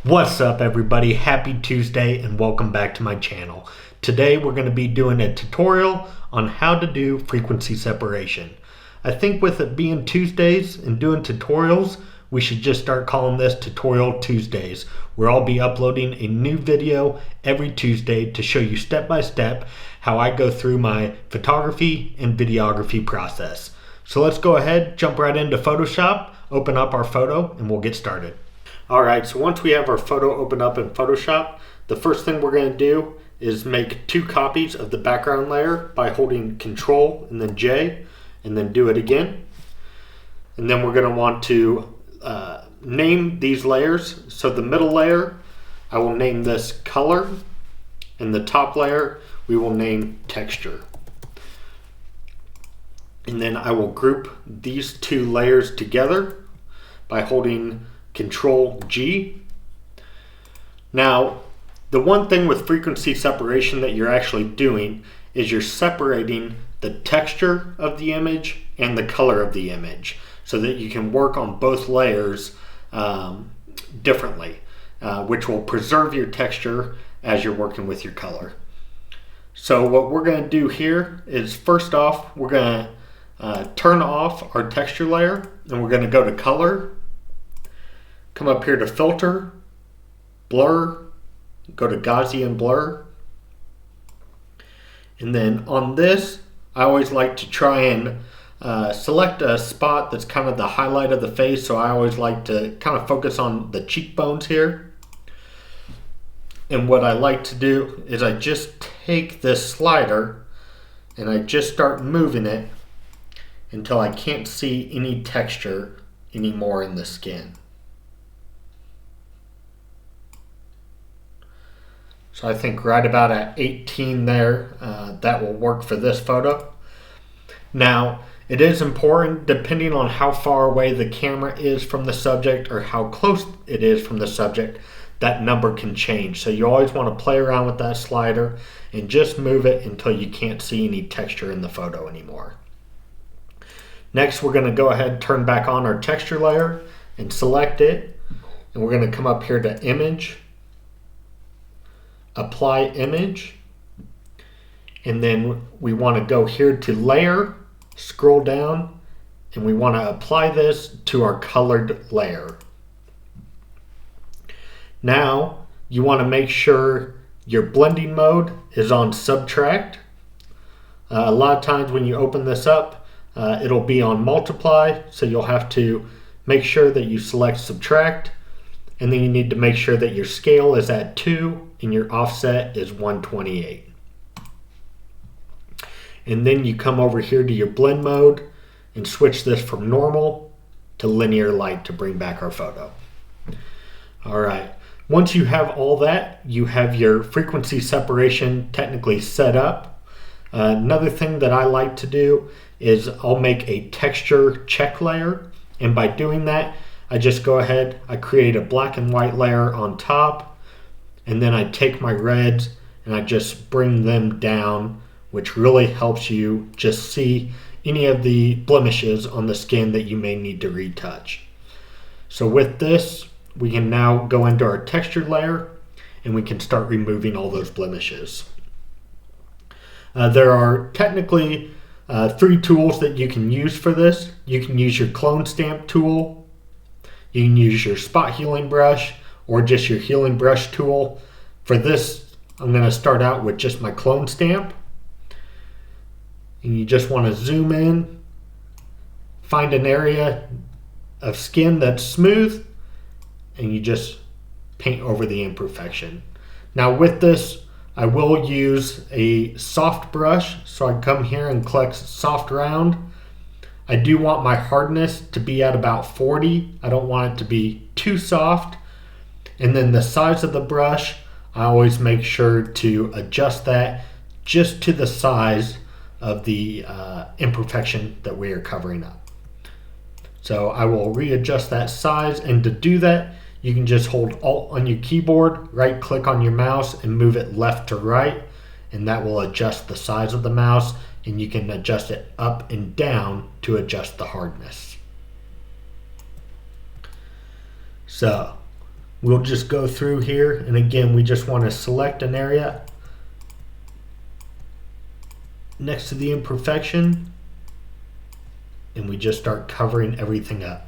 What's up everybody, happy Tuesday and welcome back to my channel. Today we're going to be doing a tutorial on how to do frequency separation. I think with it being Tuesdays and doing tutorials, we should just start calling this Tutorial Tuesdays, where I'll be uploading a new video every Tuesday to show you step by step how I go through my photography and videography process. So let's go ahead, jump right into Photoshop, open up our photo, and we'll get started. Alright, so once we have our photo open up in Photoshop, the first thing we're going to do is make 2 copies of the background layer by holding Control and then J, and then do it again. And then we're going to want to name these layers. So the middle layer, I will name this Color, and the top layer, we will name Texture. And then I will group these 2 layers together by holding Control G. Now, the one thing with frequency separation that you're actually doing is you're separating the texture of the image and the color of the image so that you can work on both layers differently, which will preserve your texture as you're working with your color. So what we're going to do here is, first off, we're going to turn off our texture layer, and we're going to go to Color. Come up here to Filter, Blur, go to Gaussian Blur. And then on this, I always like to try and select a spot that's kind of the highlight of the face. So I always like to kind of focus on the cheekbones here. And what I like to do is I just take this slider and I just start moving it until I can't see any texture anymore in the skin. So I think right about at 18 there, that will work for this photo. Now, it is important, depending on how far away the camera is from the subject or how close it is from the subject, that number can change. So you always want to play around with that slider and just move it until you can't see any texture in the photo anymore. Next, we're going to go ahead and turn back on our texture layer and select it. And we're going to come up here to Image, Apply Image, and then we want to go here to Layer, scroll down, and we want to apply this to our colored layer. Now you want to make sure your blending mode is on Subtract. A lot of times when you open this up, it'll be on Multiply, so you'll have to make sure that you select Subtract, and then you need to make sure that your scale is at 2 and your offset is 128. And then you come over here to your blend mode and switch this from normal to linear light to bring back our photo. All right, once you have all that, you have your frequency separation technically set up. Another thing that I like to do is I'll make a texture check layer, and by doing that, I just go ahead, I create a black and white layer on top, and then I take my reds and I just bring them down, which really helps you just see any of the blemishes on the skin that you may need to retouch. So with this, we can now go into our texture layer and we can start removing all those blemishes. There are technically 3 tools that you can use for this. You can use your clone stamp tool, you can use your spot healing brush, or just your healing brush tool. For this, I'm going to start out with just my clone stamp. And you just want to zoom in, find an area of skin that's smooth, and you just paint over the imperfection. Now with this, I will use a soft brush, so I come here and click soft round. I do want my hardness to be at about 40. I don't want it to be too soft. And then the size of the brush, I always make sure to adjust that just to the size of the imperfection that we are covering up. So I will readjust that size, and to do that, you can just hold Alt on your keyboard, right click on your mouse and move it left to right, and that will adjust the size of the mouse, and you can adjust it up and down to adjust the hardness. So we'll just go through here, and again, we just want to select an area next to the imperfection, and we just start covering everything up.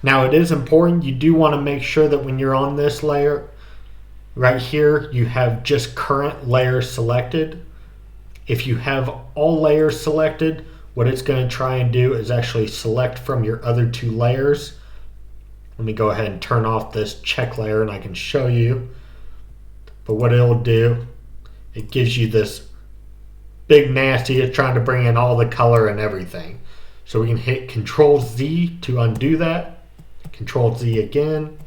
Now, it is important, you do want to make sure that when you're on this layer right here, you have just current layer selected. If you have all layers selected, what it's going to try and do is actually select from your other two layers. Let me go ahead and turn off this check layer and I can show you. But what it'll do, it gives you this big nasty. It's trying to bring in all the color and everything. So we can hit Control Z to undo that. Control Z again.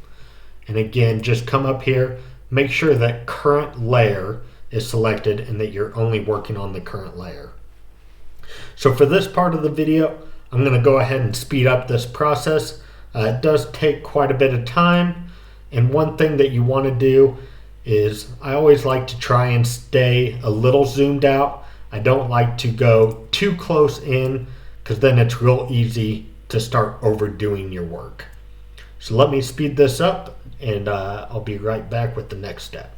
And again, just come up here. Make sure that current layer is selected and that you're only working on the current layer. So for this part of the video, I'm going to go ahead and speed up this process. It does take quite a bit of time. And one thing that you want to do is I always like to try and stay a little zoomed out. I don't like to go too close in because then it's real easy to start overdoing your work. So let me speed this up and I'll be right back with the next step.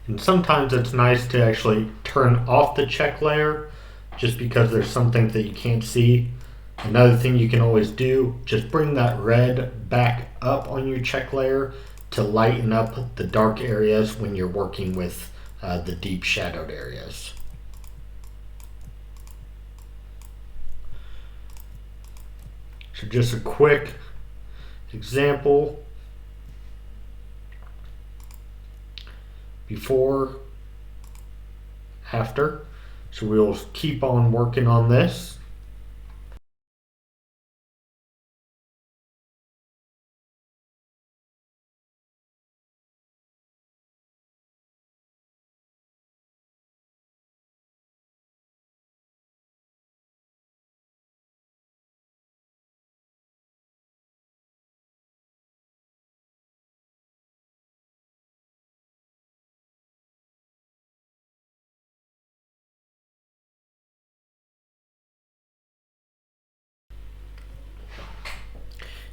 And sometimes it's nice to actually turn off the check layer just because there's some things that you can't see. Another thing you can always do, just bring that red back up on your check layer to lighten up the dark areas when you're working with the deep shadowed areas. So just a quick example. Before, after. So we'll keep on working on this.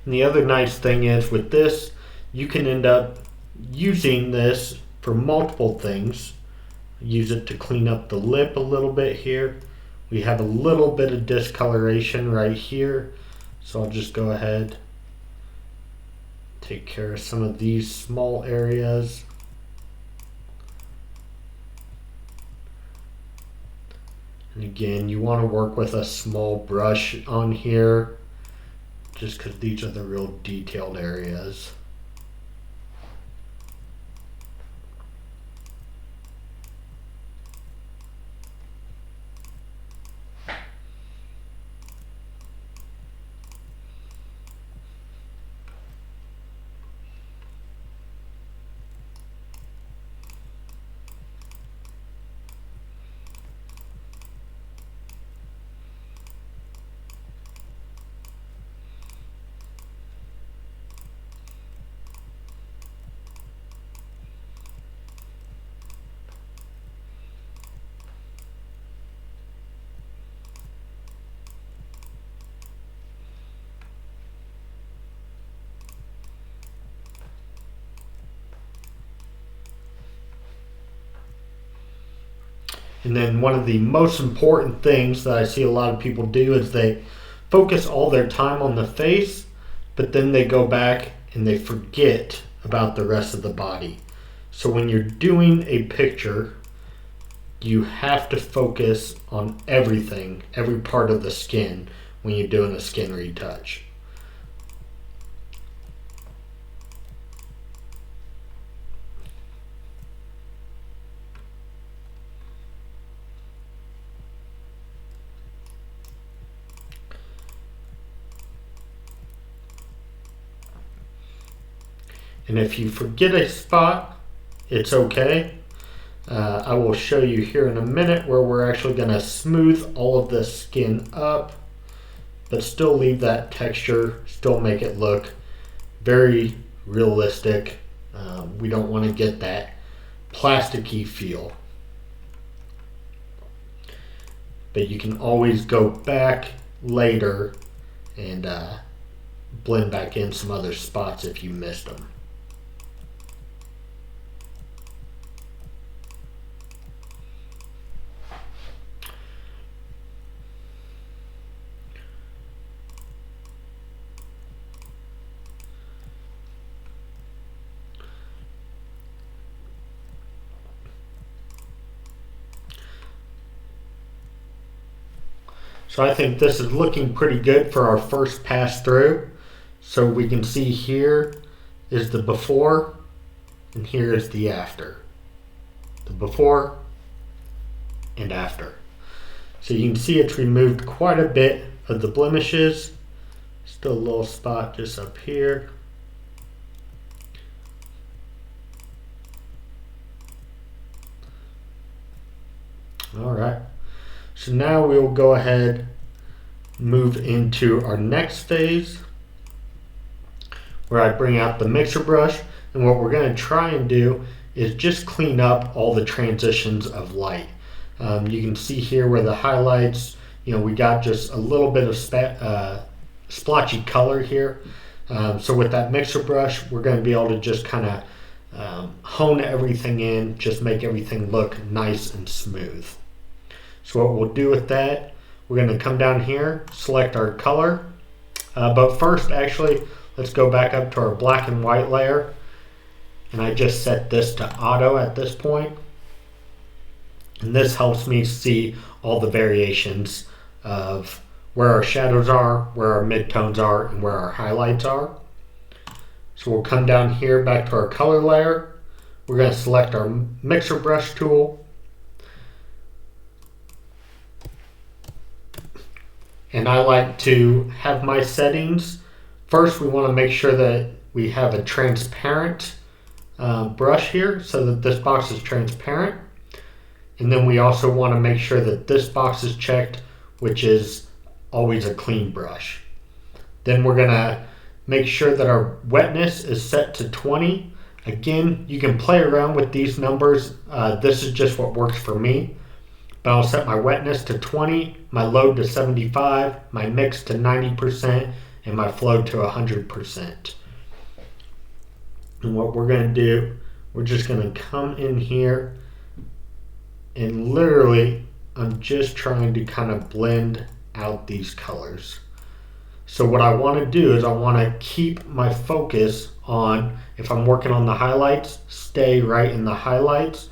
And the other nice thing is with this, you can end up using this for multiple things. Use it to clean up the lip a little bit here. We have a little bit of discoloration right here. So I'll just go ahead, take care of some of these small areas. And again, you want to work with a small brush on here, just because these are the real detailed areas. And then one of the most important things that I see a lot of people do is they focus all their time on the face, but then they go back and they forget about the rest of the body. So when you're doing a picture, you have to focus on everything, every part of the skin when you're doing a skin retouch. And if you forget a spot, it's okay. I will show you here in a minute where we're actually going to smooth all of the skin up, but still leave that texture, still make it look very realistic. We don't want to get that plasticky feel. But you can always go back later and blend back in some other spots if you missed them. So I think this is looking pretty good for our first pass through. So we can see here is the before and here is the after. The before and after. So you can see it's removed quite a bit of the blemishes. Still a little spot just up here. All right. So now we'll go ahead, move into our next phase where I bring out the mixer brush, and what we're going to try and do is just clean up all the transitions of light. You can see here where the highlights, we got just a little bit of splotchy color here. So with that mixer brush, we're going to be able to just kind of hone everything in, just make everything look nice and smooth. So what we'll do with that, we're going to come down here, select our color. But first, actually, let's go back up to our black and white layer. And I just set this to auto at this point. And this helps me see all the variations of where our shadows are, where our midtones are, and where our highlights are. So we'll come down here back to our color layer. We're going to select our mixer brush tool. And I like to have my settings. First, we want to make sure that we have a transparent brush here so that this box is transparent. And then we also want to make sure that this box is checked, which is always a clean brush. Then we're going to make sure that our wetness is set to 20. Again, you can play around with these numbers. This is just what works for me. But I'll set my wetness to 20, my load to 75, my mix to 90%, and my flow to 100%. And what we're going to do, we're just going to come in here and literally, I'm just trying to kind of blend out these colors. So what I want to do is I want to keep my focus on, if I'm working on the highlights, stay right in the highlights.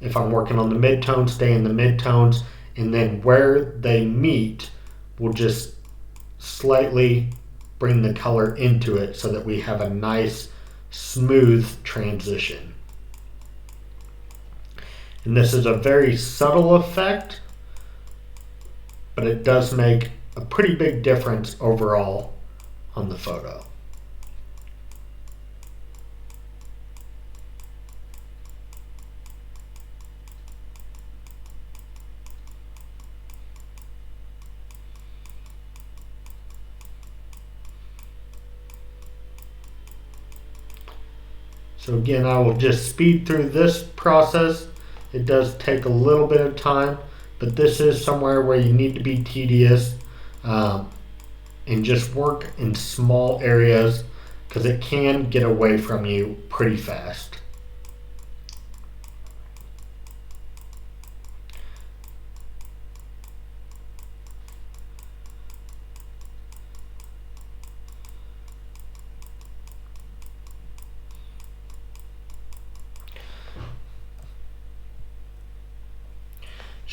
If I'm working on the midtones, stay in the midtones, and then where they meet, we'll just slightly bring the color into it so that we have a nice, smooth transition. And this is a very subtle effect, but it does make a pretty big difference overall on the photo. So again, I will just speed through this process. It does take a little bit of time, but this is somewhere where you need to be tedious and just work in small areas because it can get away from you pretty fast.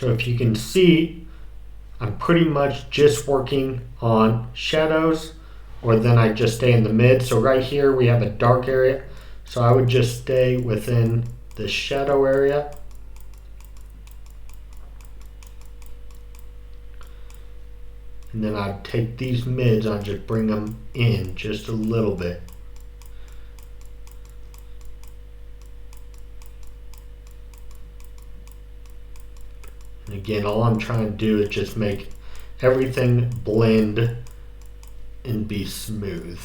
So if you can see, I'm pretty much just working on shadows, or then I just stay in the mid. So right here we have a dark area, so I would just stay within the shadow area. And then I'd take these mids and I'd just bring them in just a little bit. And again, all I'm trying to do is just make everything blend and be smooth.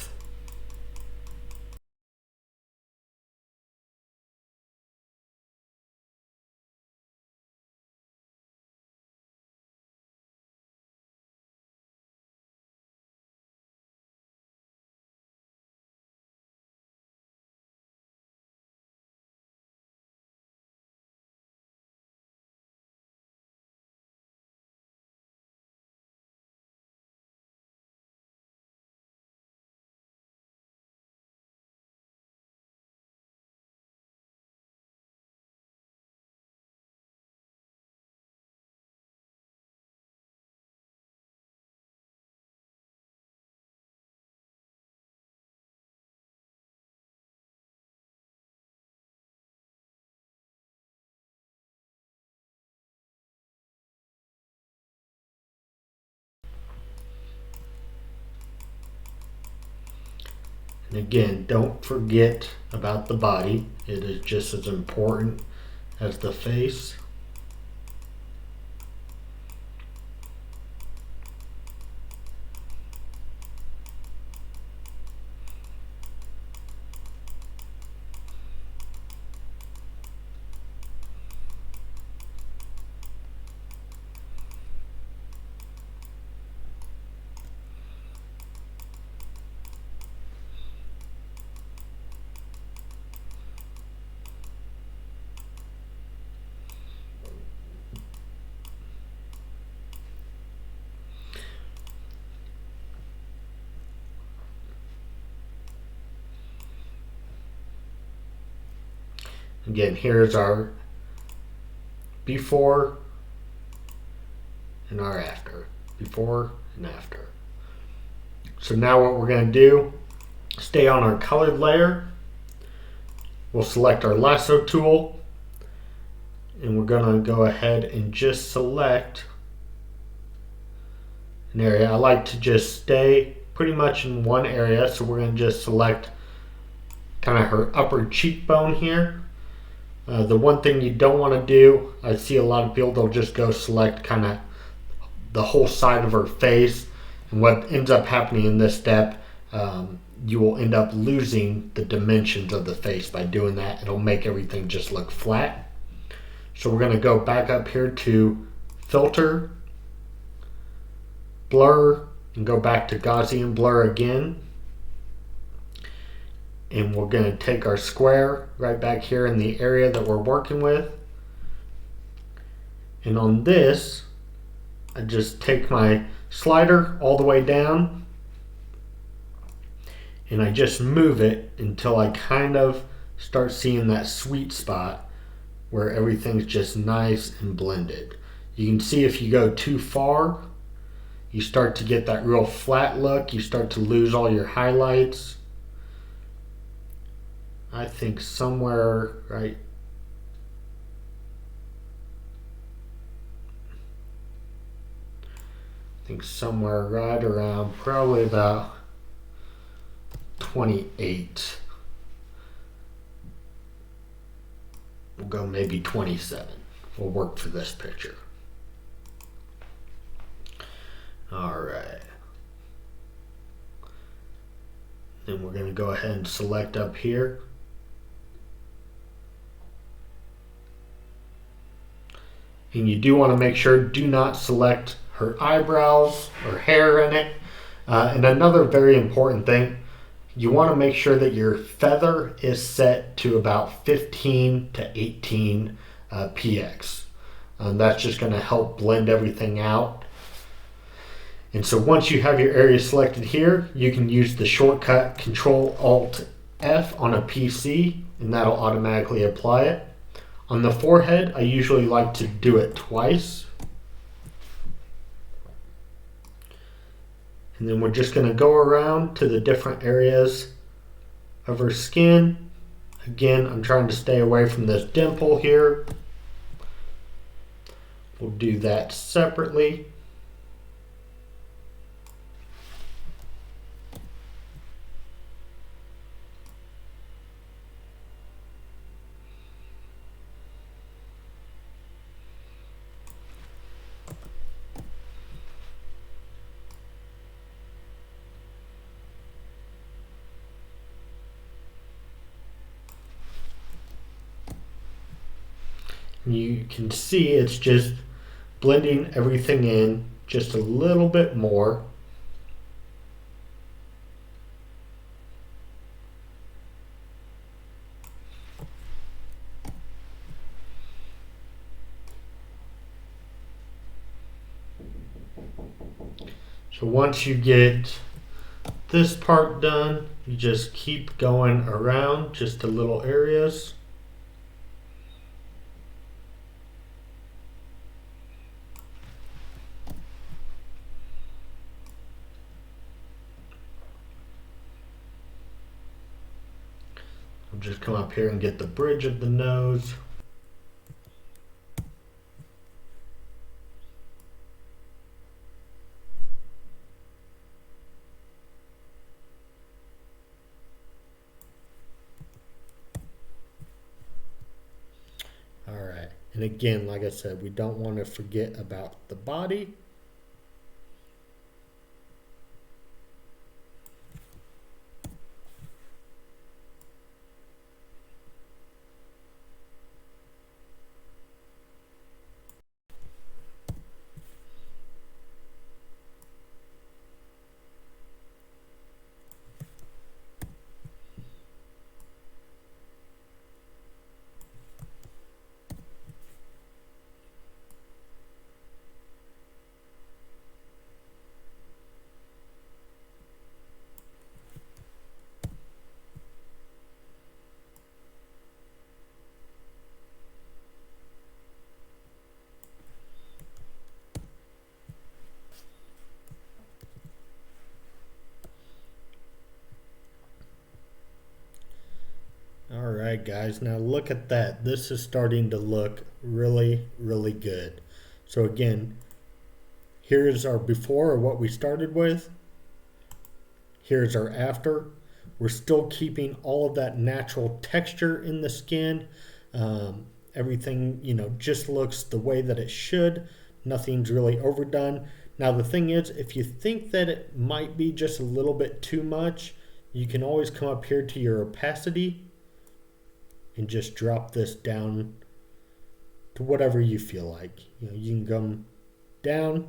And again, don't forget about the body. It is just as important as the face. Again, here's our before and our after. Before and after. So now what we're going to do, stay on our colored layer. We'll select our lasso tool, and we're going to go ahead and just select an area. I like to just stay pretty much in one area, so we're going to just select kind of her upper cheekbone here. The one thing you don't want to do, I see a lot of people, they'll just go select kind of the whole side of her face, and what ends up happening in this step, you will end up losing the dimensions of the face by doing that. It'll make everything just look flat. So we're going to go back up here to filter, blur, and go back to Gaussian blur again. And we're going to take our square right back here in the area that we're working with. And on this, I just take my slider all the way down and I just move it until I kind of start seeing that sweet spot where everything's just nice and blended. You can see if you go too far, you start to get that real flat look. You start to lose all your highlights. I think somewhere right around probably about 28. We'll go maybe 27. Will work for this picture. All right. Then we're going to go ahead and select up here. And you do want to make sure, do not select her eyebrows or hair in it. And another very important thing, you want to make sure that your feather is set to about 15 to 18 px. That's just going to help blend everything out. And so once you have your area selected here, you can use the shortcut Control-Alt-F on a PC, and that'll automatically apply it. On the forehead, I usually like to do it twice. And then we're just going to go around to the different areas of her skin. Again, I'm trying to stay away from this dimple here. We'll do that separately. You can see it's just blending everything in just a little bit more. So once you get this part done, you just keep going around just the little areas. I'll just come up here and get the bridge of the nose. All right, and again, like I said, we don't want to forget about the body. All right, guys, now look at that. This is starting to look really, really good. So again, here's our before, or what we started with. Here's our after. We're still keeping all of that natural texture in the skin. Everything, just looks the way that it should. Nothing's really overdone. Now, the thing is, if you think that it might be just a little bit too much, you can always come up here to your opacity and just drop this down to whatever you feel like. You can come down.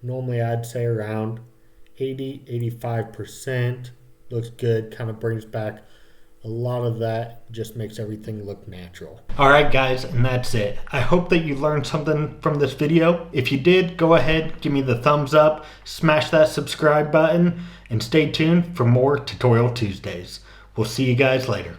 Normally I'd say around 80-85%. Looks good, kind of brings back a lot of that, just makes everything look natural. All right, guys, and that's it. I hope that you learned something from this video. If you did, go ahead, give me the thumbs up, smash that subscribe button, and stay tuned for more Tutorial Tuesdays. We'll see you guys later.